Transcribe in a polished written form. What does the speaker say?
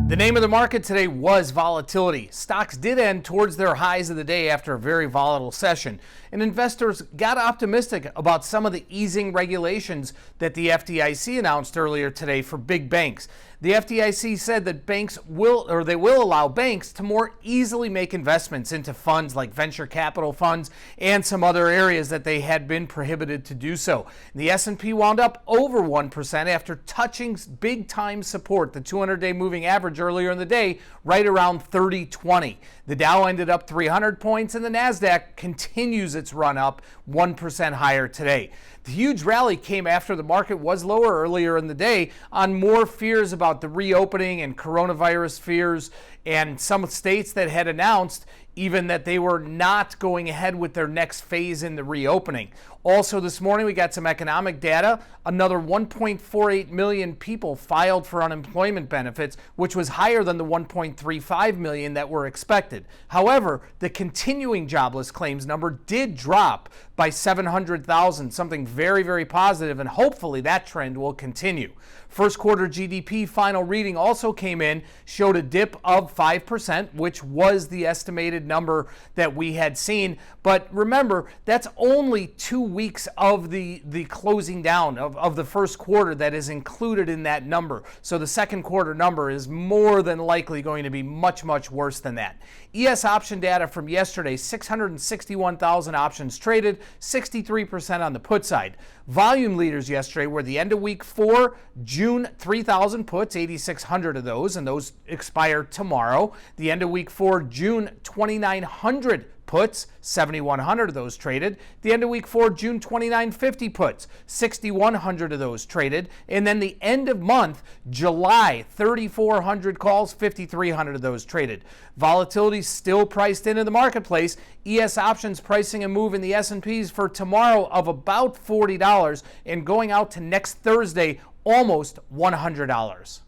The name of the market today was volatility. Stocks did end towards their highs of the day after a very volatile session, and investors got optimistic about some of the easing regulations that the FDIC announced earlier today for big banks. The FDIC said that banks will allow banks to more easily make investments into funds like venture capital funds and some other areas that they had been prohibited to do so. The S&P wound up over 1% after touching big time support, the 200-day moving average earlier in the day, right around 30.20. The Dow ended up 300 points and the Nasdaq continues its run up 1% higher today. The huge rally came after the market was lower earlier in the day on more fears about the reopening and coronavirus fears, and some states that had announced even that they were not going ahead with their next phase in the reopening. Also this morning we got some economic data. Another 1.48 million people filed for unemployment benefits, which was higher than the 1.35 million that were expected. However, the continuing jobless claims number did drop by 700,000, something very, very positive, and hopefully that trend will continue. First quarter GDP final reading also came in, showed a dip of 5%, which was the estimated number that we had seen. But remember, that's only 2 weeks of the closing down of the first quarter that is included in that number. So the second quarter number is more than likely going to be much, much worse than that. ES option data from yesterday, 661,000 options traded, 63% on the put side. Volume leaders yesterday were the end of week 4, June 3,000 puts, 8,600 of those, and those expire tomorrow. The end of week 4, June 2,900 puts, 7,100 of those traded. The end of week 4, June 2,950 puts, 6,100 of those traded. And then the end of month, July, 3,400 calls, 5,300 of those traded. Volatility still priced into the marketplace. ES options pricing a move in the S&Ps for tomorrow of about $40 and going out to next Thursday, almost $100.